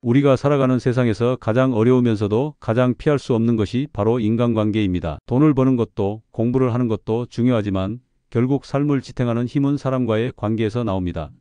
우리가 살아가는 세상에서 가장 어려우면서도 가장 피할 수 없는 것이 바로 인간관계입니다. 돈을 버는 것도 공부를 하는 것도 중요하지만 결국 삶을 지탱하는 힘은 사람과의 관계에서 나옵니다.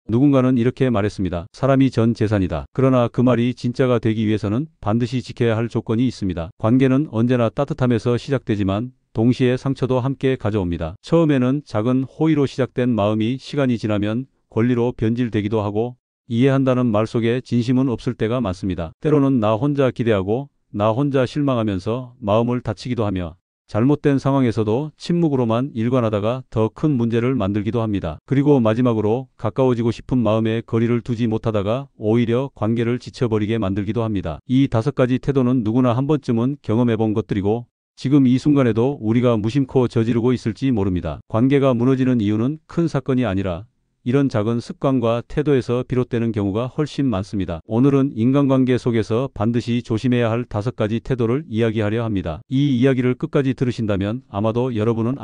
누군가는 이렇게 말했습니다. 사람이 전 재산이다. 그러나 그 말이 진짜가 되기 위해서는 반드시 지켜야 할 조건이 있습니다. 관계는 언제나 따뜻함에서 시작되지만 동시에 상처도 함께 가져옵니다. 처음에는 작은 호의로 시작된 마음이 시간이 지나면 권리로 변질되기도 하고 이해한다는 말 속에 진심은 없을 때가 많습니다. 때로는 나 혼자 기대하고 나 혼자 실망하면서 마음을 다치기도 하며 잘못된 상황에서도 침묵으로만 일관하다가 더 큰 문제를 만들기도 합니다. 그리고 마지막으로 가까워지고 싶은 마음에 거리를 두지 못하다가 오히려 관계를 지쳐버리게 만들기도 합니다. 이 5가지 태도는 누구나 한 번쯤은 경험해본 것들이고 지금 이 순간에도 우리가 무심코 저지르고 있을지 모릅니다. 관계가 무너지는 이유는 큰 사건이 아니라 이런 작은 습관과 태도에서 비롯되는 경우가 훨씬 많습니다. 오늘은 인간관계 속에서 반드시 조심해야 할 5가지 태도를 이야기하려 합니다. 이 이야기를 끝까지 들으신다면 아마도 여러분은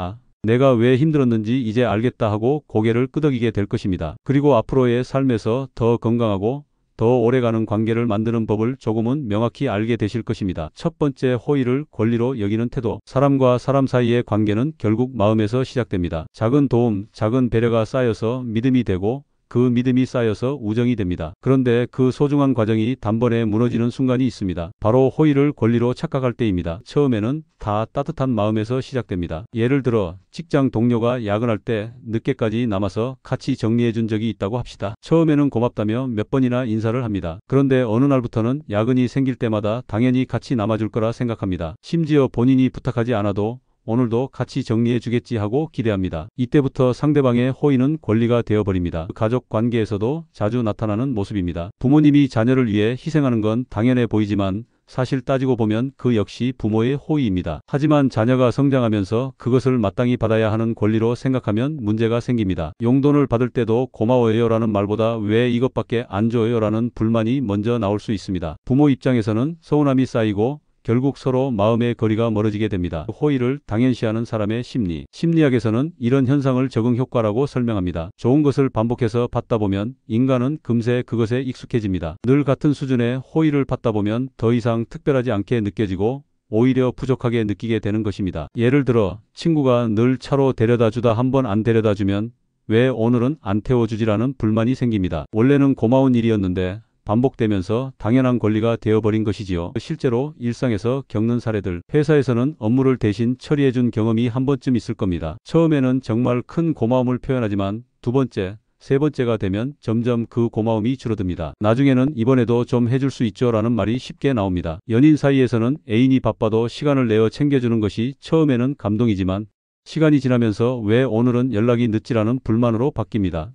내가 왜 힘들었는지 이제 알겠다 하고 고개를 끄덕이게 될 것입니다. 그리고 앞으로의 삶에서 더 건강하고 더 오래가는 관계를 만드는 법을 조금은 명확히 알게 되실 것입니다. 첫 번째, 호의를 권리로 여기는 태도. 사람과 사람 사이의 관계는 결국 마음에서 시작됩니다. 작은 도움, 작은 배려가 쌓여서 믿음이 되고 그 믿음이 쌓여서 우정이 됩니다. 그런데 그 소중한 과정이 단번에 무너지는 순간이 있습니다. 바로 호의를 권리로 착각할 때입니다. 처음에는 다 따뜻한 마음에서 시작됩니다. 예를 들어 직장 동료가 야근할 때 늦게까지 남아서 같이 정리해 준 적이 있다고 합시다. 처음에는 고맙다며 몇 번이나 인사를 합니다. 그런데 어느 날부터는 야근이 생길 때마다 당연히 같이 남아줄 거라 생각합니다. 심지어 본인이 부탁하지 않아도 오늘도 같이 정리해 주겠지 하고 기대합니다. 이때부터 상대방의 호의는 권리가 되어버립니다. 가족 관계에서도 자주 나타나는 모습입니다. 부모님이 자녀를 위해 희생하는 건 당연해 보이지만 사실 따지고 보면 그 역시 부모의 호의입니다. 하지만 자녀가 성장하면서 그것을 마땅히 받아야 하는 권리로 생각하면 문제가 생깁니다. 용돈을 받을 때도 고마워요 라는 말보다 왜 이것밖에 안 줘요 라는 불만이 먼저 나올 수 있습니다. 부모 입장에서는 서운함이 쌓이고 결국 서로 마음의 거리가 멀어지게 됩니다. 호의를 당연시하는 사람의 심리. 심리학에서는 이런 현상을 적응 효과라고 설명합니다. 좋은 것을 반복해서 받다 보면 인간은 금세 그것에 익숙해집니다. 늘 같은 수준의 호의를 받다 보면 더 이상 특별하지 않게 느껴지고 오히려 부족하게 느끼게 되는 것입니다. 예를 들어 친구가 늘 차로 데려다 주다 한 번 안 데려다 주면 왜 오늘은 안 태워주지라는 불만이 생깁니다. 원래는 고마운 일이었는데 반복되면서 당연한 권리가 되어버린 것이지요. 실제로 일상에서 겪는 사례들, 회사에서는 업무를 대신 처리해준 경험이 한 번쯤 있을 겁니다. 처음에는 정말 큰 고마움을 표현하지만 두 번째, 세 번째가 되면 점점 그 고마움이 줄어듭니다. 나중에는 이번에도 좀 해줄 수 있죠 라는 말이 쉽게 나옵니다. 연인 사이에서는 애인이 바빠도 시간을 내어 챙겨주는 것이 처음에는 감동이지만 시간이 지나면서 왜 오늘은 연락이 늦지라는 불만으로 바뀝니다.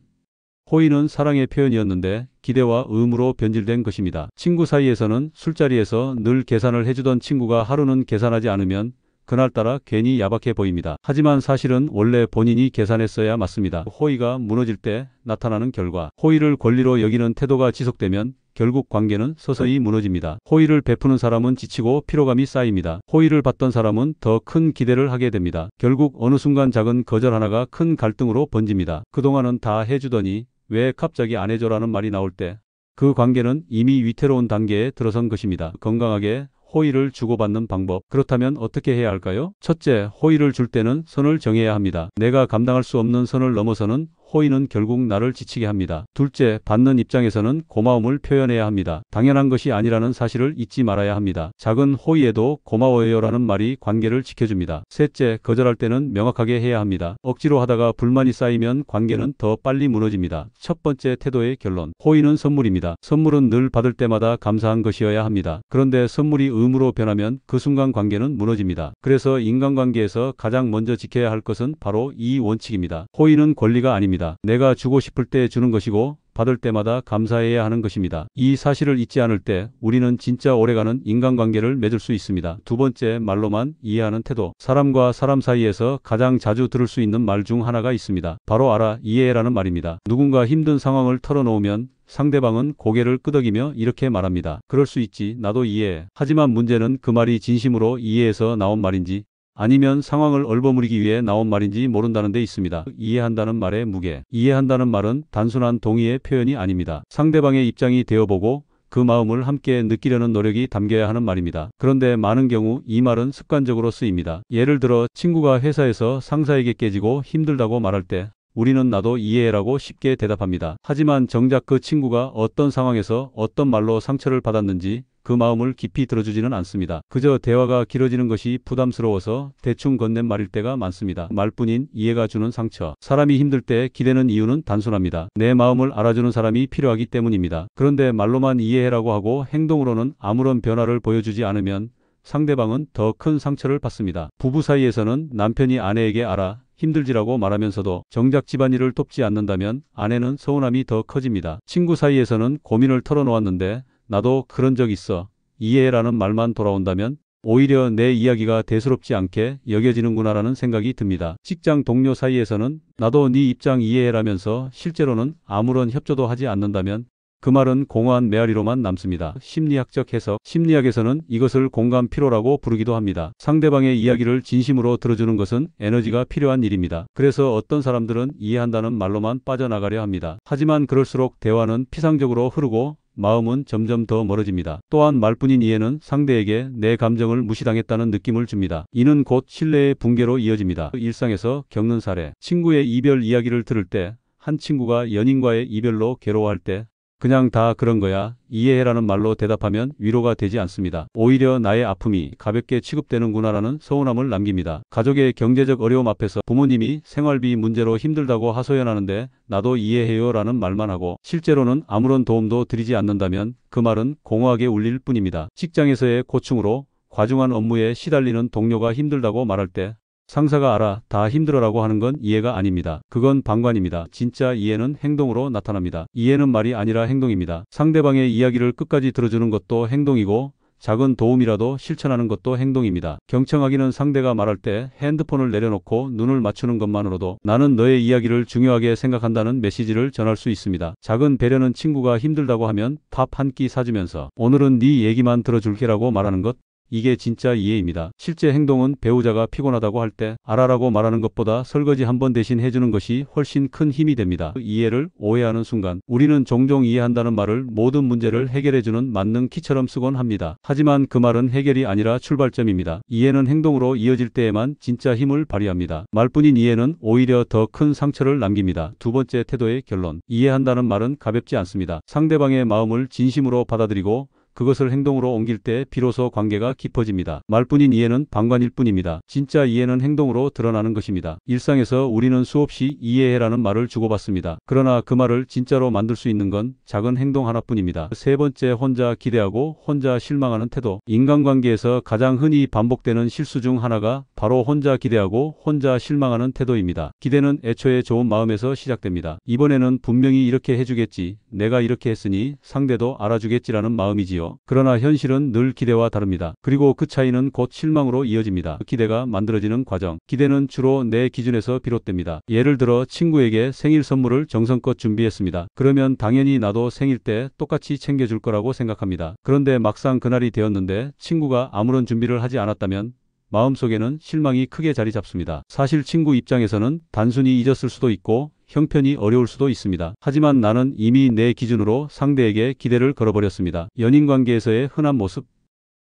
호의는 사랑의 표현이었는데 기대와 의무로 변질된 것입니다. 친구 사이에서는 술자리에서 늘 계산을 해주던 친구가 하루는 계산하지 않으면 그날따라 괜히 야박해 보입니다. 하지만 사실은 원래 본인이 계산했어야 맞습니다. 호의가 무너질 때 나타나는 결과. 호의를 권리로 여기는 태도가 지속되면 결국 관계는 서서히 무너집니다. 호의를 베푸는 사람은 지치고 피로감이 쌓입니다. 호의를 받던 사람은 더 큰 기대를 하게 됩니다. 결국 어느 순간 작은 거절 하나가 큰 갈등으로 번집니다. 그동안은 다 해주더니 왜 갑자기 안 해줘라는 말이 나올 때 그 관계는 이미 위태로운 단계에 들어선 것입니다. 건강하게 호의를 주고받는 방법. 그렇다면 어떻게 해야 할까요? 첫째, 호의를 줄 때는 선을 정해야 합니다. 내가 감당할 수 없는 선을 넘어서는 호의는 결국 나를 지치게 합니다. 둘째, 받는 입장에서는 고마움을 표현해야 합니다. 당연한 것이 아니라는 사실을 잊지 말아야 합니다. 작은 호의에도 고마워요라는 말이 관계를 지켜줍니다. 셋째, 거절할 때는 명확하게 해야 합니다. 억지로 하다가 불만이 쌓이면 관계는 더 빨리 무너집니다. 첫 번째 태도의 결론. 호의는 선물입니다. 선물은 늘 받을 때마다 감사한 것이어야 합니다. 그런데 선물이 의무로 변하면 그 순간 관계는 무너집니다. 그래서 인간관계에서 가장 먼저 지켜야 할 것은 바로 이 원칙입니다. 호의는 권리가 아닙니다. 내가 주고 싶을 때 주는 것이고 받을 때마다 감사해야 하는 것입니다. 이 사실을 잊지 않을 때 우리는 진짜 오래가는 인간관계를 맺을 수 있습니다. 두 번째, 말로만 이해하는 태도. 사람과 사람 사이에서 가장 자주 들을 수 있는 말 중 하나가 있습니다. 바로 알아, 이해해라는 말입니다. 누군가 힘든 상황을 털어놓으면 상대방은 고개를 끄덕이며 이렇게 말합니다. 그럴 수 있지, 나도 이해해. 하지만 문제는 그 말이 진심으로 이해해서 나온 말인지 아니면 상황을 얼버무리기 위해 나온 말인지 모른다는 데 있습니다. 이해한다는 말의 무게. 이해한다는 말은 단순한 동의의 표현이 아닙니다. 상대방의 입장이 되어보고 그 마음을 함께 느끼려는 노력이 담겨야 하는 말입니다. 그런데 많은 경우 이 말은 습관적으로 쓰입니다. 예를 들어 친구가 회사에서 상사에게 깨지고 힘들다고 말할 때 우리는 나도 이해해라고 쉽게 대답합니다. 하지만 정작 그 친구가 어떤 상황에서 어떤 말로 상처를 받았는지 그 마음을 깊이 들어주지는 않습니다. 그저 대화가 길어지는 것이 부담스러워서 대충 건넨 말일 때가 많습니다. 말뿐인 이해가 주는 상처. 사람이 힘들 때 기대는 이유는 단순합니다. 내 마음을 알아주는 사람이 필요하기 때문입니다. 그런데 말로만 이해해라고 하고 행동으로는 아무런 변화를 보여주지 않으면 상대방은 더 큰 상처를 받습니다. 부부 사이에서는 남편이 아내에게 알아 힘들지라고 말하면서도 정작 집안일을 돕지 않는다면 아내는 서운함이 더 커집니다. 친구 사이에서는 고민을 털어놓았는데 나도 그런 적 있어. 이해해라는 말만 돌아온다면 오히려 내 이야기가 대수롭지 않게 여겨지는구나라는 생각이 듭니다. 직장 동료 사이에서는 나도 네 입장 이해해라면서 실제로는 아무런 협조도 하지 않는다면 그 말은 공허한 메아리로만 남습니다. 심리학적 해석. 심리학에서는 이것을 공감 피로라고 부르기도 합니다. 상대방의 이야기를 진심으로 들어주는 것은 에너지가 필요한 일입니다. 그래서 어떤 사람들은 이해한다는 말로만 빠져나가려 합니다. 하지만 그럴수록 대화는 피상적으로 흐르고 마음은 점점 더 멀어집니다. 또한 말뿐인 이해는 상대에게 내 감정을 무시당했다는 느낌을 줍니다. 이는 곧 신뢰의 붕괴로 이어집니다. 일상에서 겪는 사례. 친구의 이별 이야기를 들을 때 한 친구가 연인과의 이별로 괴로워할 때 그냥 다 그런 거야. 이해해라는 말로 대답하면 위로가 되지 않습니다. 오히려 나의 아픔이 가볍게 취급되는구나라는 서운함을 남깁니다. 가족의 경제적 어려움 앞에서 부모님이 생활비 문제로 힘들다고 하소연하는데 나도 이해해요라는 말만 하고 실제로는 아무런 도움도 드리지 않는다면 그 말은 공허하게 울릴 뿐입니다. 직장에서의 고충으로 과중한 업무에 시달리는 동료가 힘들다고 말할 때 상사가 알아 다 힘들어라고 하는 건 이해가 아닙니다. 그건 방관입니다. 진짜 이해는 행동으로 나타납니다. 이해는 말이 아니라 행동입니다. 상대방의 이야기를 끝까지 들어주는 것도 행동이고 작은 도움이라도 실천하는 것도 행동입니다. 경청하기는 상대가 말할 때 핸드폰을 내려놓고 눈을 맞추는 것만으로도 나는 너의 이야기를 중요하게 생각한다는 메시지를 전할 수 있습니다. 작은 배려는 친구가 힘들다고 하면 밥 한 끼 사주면서 오늘은 네 얘기만 들어줄게라고 말하는 것. 이게 진짜 이해입니다. 실제 행동은 배우자가 피곤하다고 할 때 알아라고 말하는 것보다 설거지 한 번 대신 해주는 것이 훨씬 큰 힘이 됩니다. 이해를 오해하는 순간 우리는 종종 이해한다는 말을 모든 문제를 해결해주는 만능 키처럼 쓰곤 합니다. 하지만 그 말은 해결이 아니라 출발점입니다. 이해는 행동으로 이어질 때에만 진짜 힘을 발휘합니다. 말뿐인 이해는 오히려 더 큰 상처를 남깁니다. 두 번째 태도의 결론. 이해한다는 말은 가볍지 않습니다. 상대방의 마음을 진심으로 받아들이고 그것을 행동으로 옮길 때 비로소 관계가 깊어집니다. 말뿐인 이해는 방관일 뿐입니다. 진짜 이해는 행동으로 드러나는 것입니다. 일상에서 우리는 수없이 이해해라는 말을 주고받습니다. 그러나 그 말을 진짜로 만들 수 있는 건 작은 행동 하나뿐입니다. 세 번째, 혼자 기대하고 혼자 실망하는 태도. 인간관계에서 가장 흔히 반복되는 실수 중 하나가 바로 혼자 기대하고 혼자 실망하는 태도입니다. 기대는 애초에 좋은 마음에서 시작됩니다. 이번에는 분명히 이렇게 해주겠지. 내가 이렇게 했으니 상대도 알아주겠지라는 마음이지요. 그러나 현실은 늘 기대와 다릅니다. 그리고 그 차이는 곧 실망으로 이어집니다. 기대가 만들어지는 과정. 기대는 주로 내 기준에서 비롯됩니다. 예를 들어 친구에게 생일 선물을 정성껏 준비했습니다. 그러면 당연히 나도 생일 때 똑같이 챙겨줄 거라고 생각합니다. 그런데 막상 그날이 되었는데 친구가 아무런 준비를 하지 않았다면 마음속에는 실망이 크게 자리 잡습니다. 사실 친구 입장에서는 단순히 잊었을 수도 있고 형편이 어려울 수도 있습니다. 하지만 나는 이미 내 기준으로 상대에게 기대를 걸어버렸습니다. 연인관계에서의 흔한 모습.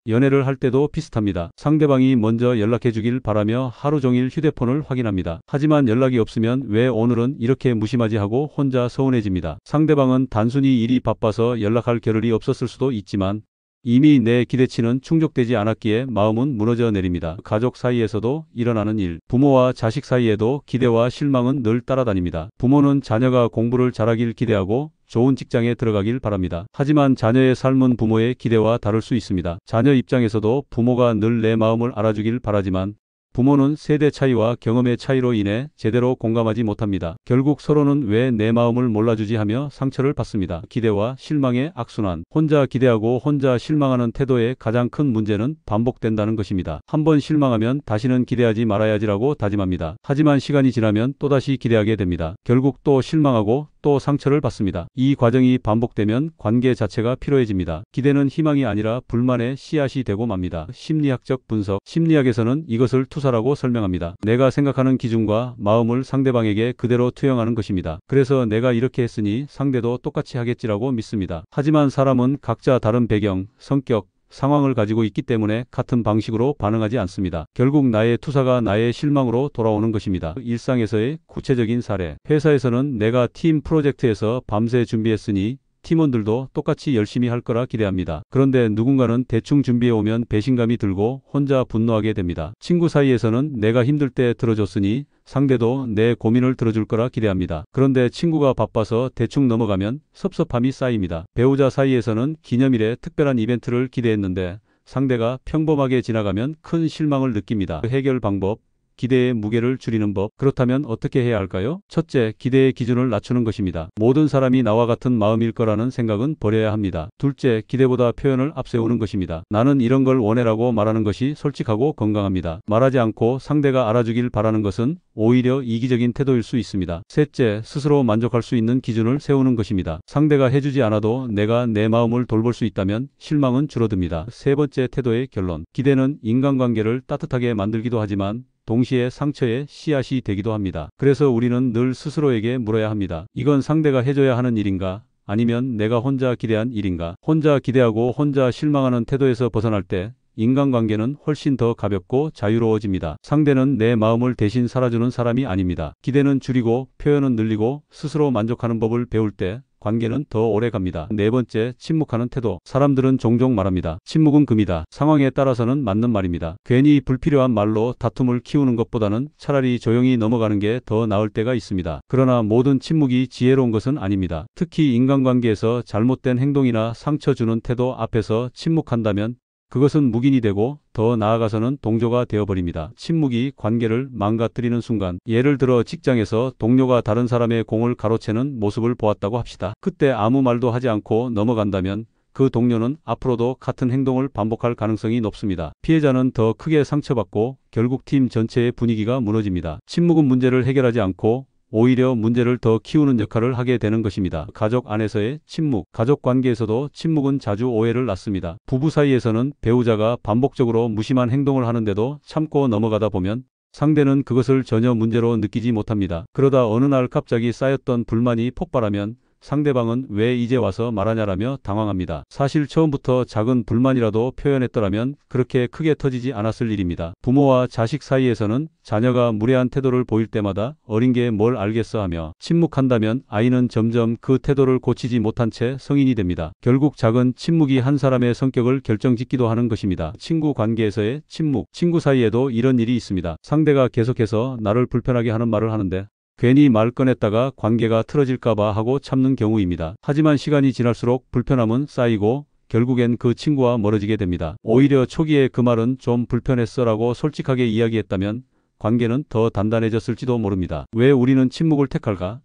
연애를 할 때도 비슷합니다. 상대방이 먼저 연락해 주길 바라며 하루 종일 휴대폰을 확인합니다. 하지만 연락이 없으면 왜 오늘은 이렇게 무심하지 하고 혼자 서운해집니다. 상대방은 단순히 일이 바빠서 연락할 겨를이 없었을 수도 있지만 이미 내 기대치는 충족되지 않았기에 마음은 무너져 내립니다. 가족 사이에서도 일어나는 일. 부모와 자식 사이에도 기대와 실망은 늘 따라다닙니다. 부모는 자녀가 공부를 잘하길 기대하고 좋은 직장에 들어가길 바랍니다. 하지만 자녀의 삶은 부모의 기대와 다를 수 있습니다. 자녀 입장에서도 부모가 늘 내 마음을 알아주길 바라지만 부모는 세대 차이와 경험의 차이로 인해 제대로 공감하지 못합니다. 결국 서로는 왜 내 마음을 몰라주지 하며 상처를 받습니다. 기대와 실망의 악순환. 혼자 기대하고 혼자 실망하는 태도의 가장 큰 문제는 반복된다는 것입니다. 한번 실망하면 다시는 기대하지 말아야지라고 다짐합니다. 하지만 시간이 지나면 또다시 기대하게 됩니다. 결국 또 실망하고 또 상처를 받습니다. 이 과정이 반복되면 관계 자체가 피로해집니다. 기대는 희망이 아니라 불만의 씨앗이 되고 맙니다. 심리학적 분석. 심리학에서는 이것을 투사라고 설명합니다. 내가 생각하는 기준과 마음을 상대방에게 그대로 투영하는 것입니다. 그래서 내가 이렇게 했으니 상대도 똑같이 하겠지라고 믿습니다. 하지만 사람은 각자 다른 배경, 성격, 상황을 가지고 있기 때문에 같은 방식으로 반응하지 않습니다. 결국 나의 투사가 나의 실망으로 돌아오는 것입니다. 일상에서의 구체적인 사례. 회사에서는 내가 팀 프로젝트에서 밤새 준비했으니 팀원들도 똑같이 열심히 할 거라 기대합니다. 그런데 누군가는 대충 준비해 오면 배신감이 들고 혼자 분노하게 됩니다. 친구 사이에서는 내가 힘들 때 들어줬으니 상대도 내 고민을 들어줄 거라 기대합니다. 그런데 친구가 바빠서 대충 넘어가면 섭섭함이 쌓입니다. 배우자 사이에서는 기념일에 특별한 이벤트를 기대했는데 상대가 평범하게 지나가면 큰 실망을 느낍니다. 해결 방법. 기대의 무게를 줄이는 법. 그렇다면 어떻게 해야 할까요? 첫째, 기대의 기준을 낮추는 것입니다. 모든 사람이 나와 같은 마음일 거라는 생각은 버려야 합니다. 둘째, 기대보다 표현을 앞세우는 것입니다. 나는 이런 걸 원해라고 말하는 것이 솔직하고 건강합니다. 말하지 않고 상대가 알아주길 바라는 것은 오히려 이기적인 태도일 수 있습니다. 셋째, 스스로 만족할 수 있는 기준을 세우는 것입니다. 상대가 해주지 않아도 내가 내 마음을 돌볼 수 있다면 실망은 줄어듭니다. 세 번째, 태도의 결론. 기대는 인간관계를 따뜻하게 만들기도 하지만 동시에 상처의 씨앗이 되기도 합니다. 그래서 우리는 늘 스스로에게 물어야 합니다. 이건 상대가 해줘야 하는 일인가? 아니면 내가 혼자 기대한 일인가? 혼자 기대하고 혼자 실망하는 태도에서 벗어날 때 인간관계는 훨씬 더 가볍고 자유로워집니다. 상대는 내 마음을 대신 살아주는 사람이 아닙니다. 기대는 줄이고 표현은 늘리고 스스로 만족하는 법을 배울 때 관계는 더 오래 갑니다. 네 번째, 침묵하는 태도. 사람들은 종종 말합니다. 침묵은 금이다. 상황에 따라서는 맞는 말입니다. 괜히 불필요한 말로 다툼을 키우는 것보다는 차라리 조용히 넘어가는 게 더 나을 때가 있습니다. 그러나 모든 침묵이 지혜로운 것은 아닙니다. 특히 인간관계에서 잘못된 행동이나 상처 주는 태도 앞에서 침묵한다면 그것은 묵인이 되고 더 나아가서는 동조가 되어버립니다. 침묵이 관계를 망가뜨리는 순간, 예를 들어 직장에서 동료가 다른 사람의 공을 가로채는 모습을 보았다고 합시다. 그때 아무 말도 하지 않고 넘어간다면 그 동료는 앞으로도 같은 행동을 반복할 가능성이 높습니다. 피해자는 더 크게 상처받고 결국 팀 전체의 분위기가 무너집니다. 침묵은 문제를 해결하지 않고 오히려 문제를 더 키우는 역할을 하게 되는 것입니다. 가족 안에서의 침묵. 가족 관계에서도 침묵은 자주 오해를 낳습니다. 부부 사이에서는 배우자가 반복적으로 무심한 행동을 하는데도 참고 넘어가다 보면 상대는 그것을 전혀 문제로 느끼지 못합니다. 그러다 어느 날 갑자기 쌓였던 불만이 폭발하면 상대방은 왜 이제 와서 말하냐라며 당황합니다. 사실 처음부터 작은 불만이라도 표현했더라면 그렇게 크게 터지지 않았을 일입니다. 부모와 자식 사이에서는 자녀가 무례한 태도를 보일 때마다 어린 게 뭘 알겠어 하며 침묵한다면 아이는 점점 그 태도를 고치지 못한 채 성인이 됩니다. 결국 작은 침묵이 한 사람의 성격을 결정짓기도 하는 것입니다. 친구 관계에서의 침묵. 친구 사이에도 이런 일이 있습니다. 상대가 계속해서 나를 불편하게 하는 말을 하는데 괜히 말 꺼냈다가 관계가 틀어질까봐 하고 참는 경우입니다. 하지만 시간이 지날수록 불편함은 쌓이고 결국엔 그 친구와 멀어지게 됩니다. 오히려 초기에 그 말은 좀 불편했어라고 솔직하게 이야기했다면 관계는 더 단단해졌을지도 모릅니다. 왜 우리는 침묵을 택할까?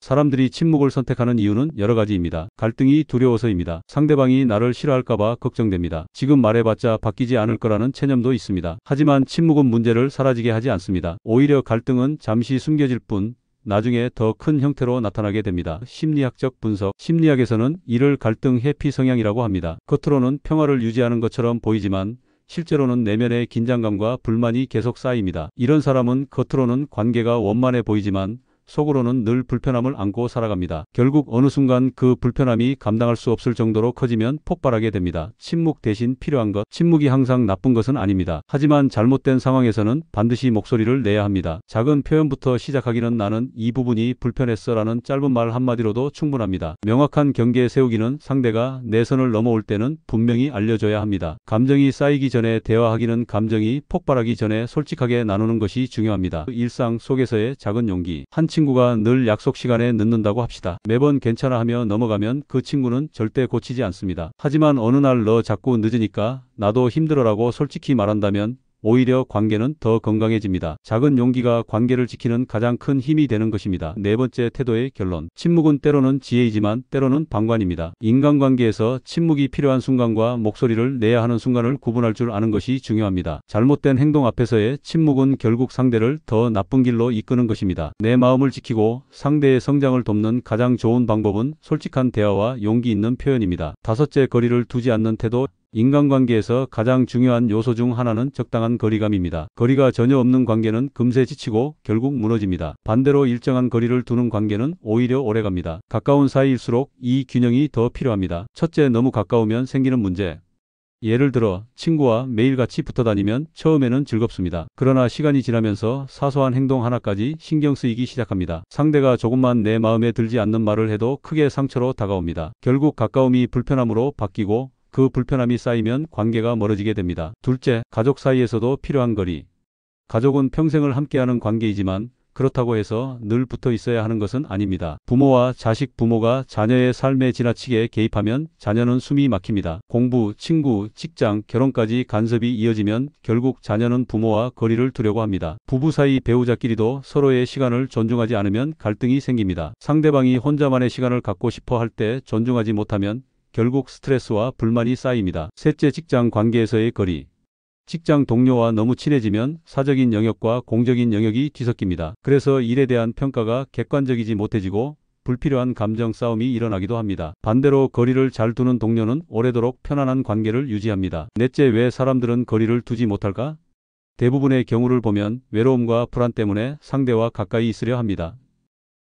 사람들이 침묵을 선택하는 이유는 여러 가지입니다. 갈등이 두려워서입니다. 상대방이 나를 싫어할까봐 걱정됩니다. 지금 말해봤자 바뀌지 않을 거라는 체념도 있습니다. 하지만 침묵은 문제를 사라지게 하지 않습니다. 오히려 갈등은 잠시 숨겨질 뿐 나중에 더 큰 형태로 나타나게 됩니다. 심리학적 분석. 심리학에서는 이를 갈등 회피 성향이라고 합니다. 겉으로는 평화를 유지하는 것처럼 보이지만 실제로는 내면의 긴장감과 불만이 계속 쌓입니다. 이런 사람은 겉으로는 관계가 원만해 보이지만 속으로는 늘 불편함을 안고 살아갑니다. 결국 어느 순간 그 불편함이 감당할 수 없을 정도로 커지면 폭발하게 됩니다. 침묵 대신 필요한 것. 침묵이 항상 나쁜 것은 아닙니다. 하지만 잘못된 상황에서는 반드시 목소리를 내야 합니다. 작은 표현부터 시작하기는 나는 이 부분이 불편했어 라는 짧은 말 한마디로도 충분합니다. 명확한 경계 세우기는 상대가 내 선을 넘어올 때는 분명히 알려줘야 합니다. 감정이 쌓이기 전에 대화하기는 감정이 폭발하기 전에 솔직하게 나누는 것이 중요합니다. 일상 속에서의 작은 용기. 한 친구가 늘 약속 시간에 늦는다고 합시다. 매번 괜찮아 하며 넘어가면 그 친구는 절대 고치지 않습니다. 하지만 어느 날 너 자꾸 늦으니까 나도 힘들어라고 솔직히 말한다면 오히려 관계는 더 건강해집니다. 작은 용기가 관계를 지키는 가장 큰 힘이 되는 것입니다. 네 번째, 태도의 결론. 침묵은 때로는 지혜이지만 때로는 방관입니다. 인간관계에서 침묵이 필요한 순간과 목소리를 내야 하는 순간을 구분할 줄 아는 것이 중요합니다. 잘못된 행동 앞에서의 침묵은 결국 상대를 더 나쁜 길로 이끄는 것입니다. 내 마음을 지키고 상대의 성장을 돕는 가장 좋은 방법은 솔직한 대화와 용기 있는 표현입니다. 다섯째, 거리를 두지 않는 태도. 인간관계에서 가장 중요한 요소 중 하나는 적당한 거리감입니다. 거리가 전혀 없는 관계는 금세 지치고 결국 무너집니다. 반대로 일정한 거리를 두는 관계는 오히려 오래갑니다. 가까운 사이일수록 이 균형이 더 필요합니다. 첫째, 너무 가까우면 생기는 문제. 예를 들어 친구와 매일 같이 붙어 다니면 처음에는 즐겁습니다. 그러나 시간이 지나면서 사소한 행동 하나까지 신경 쓰이기 시작합니다. 상대가 조금만 내 마음에 들지 않는 말을 해도 크게 상처로 다가옵니다. 결국 가까움이 불편함으로 바뀌고 그 불편함이 쌓이면 관계가 멀어지게 됩니다. 둘째, 가족 사이에서도 필요한 거리. 가족은 평생을 함께하는 관계이지만 그렇다고 해서 늘 붙어 있어야 하는 것은 아닙니다. 부모와 자식, 부모가 자녀의 삶에 지나치게 개입하면 자녀는 숨이 막힙니다. 공부, 친구, 직장, 결혼까지 간섭이 이어지면 결국 자녀는 부모와 거리를 두려고 합니다. 부부 사이 배우자끼리도 서로의 시간을 존중하지 않으면 갈등이 생깁니다. 상대방이 혼자만의 시간을 갖고 싶어 할 때 존중하지 못하면 결국 스트레스와 불만이 쌓입니다. 셋째, 직장 관계에서의 거리. 직장 동료와 너무 친해지면 사적인 영역과 공적인 영역이 뒤섞입니다. 그래서 일에 대한 평가가 객관적이지 못해지고 불필요한 감정 싸움이 일어나기도 합니다. 반대로 거리를 잘 두는 동료는 오래도록 편안한 관계를 유지합니다. 넷째, 왜 사람들은 거리를 두지 못할까? 대부분의 경우를 보면 외로움과 불안 때문에 상대와 가까이 있으려 합니다.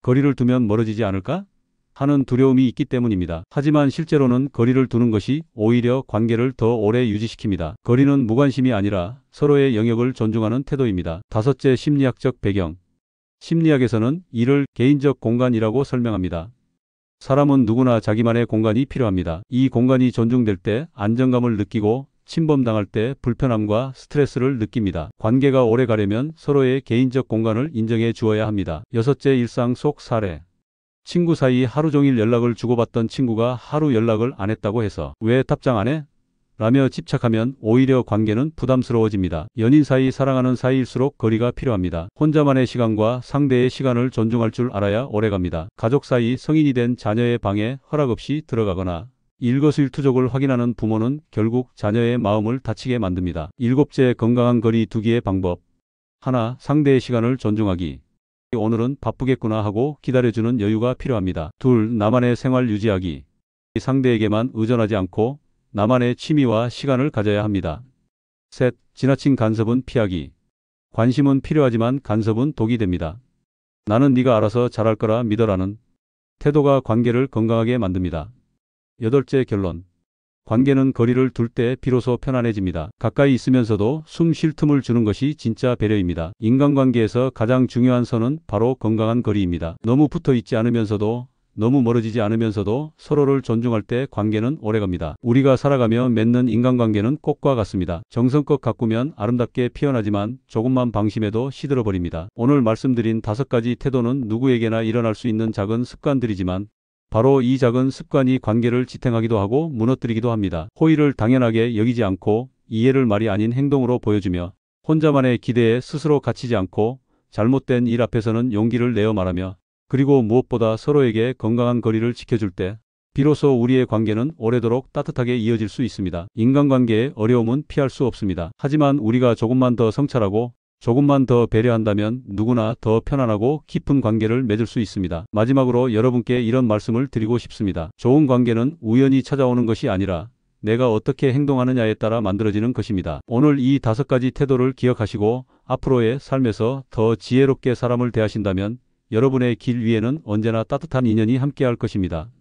거리를 두면 멀어지지 않을까? 하는 두려움이 있기 때문입니다. 하지만 실제로는 거리를 두는 것이 오히려 관계를 더 오래 유지시킵니다. 거리는 무관심이 아니라 서로의 영역을 존중하는 태도입니다. 다섯째, 심리학적 배경. 심리학에서는 이를 개인적 공간이라고 설명합니다. 사람은 누구나 자기만의 공간이 필요합니다. 이 공간이 존중될 때 안정감을 느끼고 침범당할 때 불편함과 스트레스를 느낍니다. 관계가 오래 가려면 서로의 개인적 공간을 인정해 주어야 합니다. 여섯째, 일상 속 사례. 친구 사이 하루 종일 연락을 주고받던 친구가 하루 연락을 안 했다고 해서 왜 답장 안 해? 라며 집착하면 오히려 관계는 부담스러워집니다. 연인 사이, 사랑하는 사이일수록 거리가 필요합니다. 혼자만의 시간과 상대의 시간을 존중할 줄 알아야 오래갑니다. 가족 사이, 성인이 된 자녀의 방에 허락 없이 들어가거나 일거수일투족을 확인하는 부모는 결국 자녀의 마음을 다치게 만듭니다. 일곱째, 건강한 거리 두기의 방법. 하나, 상대의 시간을 존중하기. 오늘은 바쁘겠구나 하고 기다려주는 여유가 필요합니다. 둘, 나만의 생활 유지하기. 상대에게만 의존하지 않고 나만의 취미와 시간을 가져야 합니다. 셋, 지나친 간섭은 피하기. 관심은 필요하지만 간섭은 독이 됩니다. 나는 네가 알아서 잘할 거라 믿어라는 태도가 관계를 건강하게 만듭니다. 여덟째, 결론. 관계는 거리를 둘 때 비로소 편안해집니다. 가까이 있으면서도 숨 쉴 틈을 주는 것이 진짜 배려입니다. 인간관계에서 가장 중요한 선은 바로 건강한 거리입니다. 너무 붙어 있지 않으면서도 너무 멀어지지 않으면서도 서로를 존중할 때 관계는 오래갑니다. 우리가 살아가며 맺는 인간관계는 꽃과 같습니다. 정성껏 가꾸면 아름답게 피어나지만 조금만 방심해도 시들어버립니다. 오늘 말씀드린 5가지 태도는 누구에게나 일어날 수 있는 작은 습관들이지만 바로 이 작은 습관이 관계를 지탱하기도 하고 무너뜨리기도 합니다. 호의를 당연하게 여기지 않고 이해를 말이 아닌 행동으로 보여주며 혼자만의 기대에 스스로 갇히지 않고 잘못된 일 앞에서는 용기를 내어 말하며 그리고 무엇보다 서로에게 건강한 거리를 지켜줄 때 비로소 우리의 관계는 오래도록 따뜻하게 이어질 수 있습니다. 인간관계의 어려움은 피할 수 없습니다. 하지만 우리가 조금만 더 성찰하고 조금만 더 배려한다면 누구나 더 편안하고 깊은 관계를 맺을 수 있습니다. 마지막으로 여러분께 이런 말씀을 드리고 싶습니다. 좋은 관계는 우연히 찾아오는 것이 아니라 내가 어떻게 행동하느냐에 따라 만들어지는 것입니다. 오늘 이 5가지 태도를 기억하시고 앞으로의 삶에서 더 지혜롭게 사람을 대하신다면 여러분의 길 위에는 언제나 따뜻한 인연이 함께할 것입니다.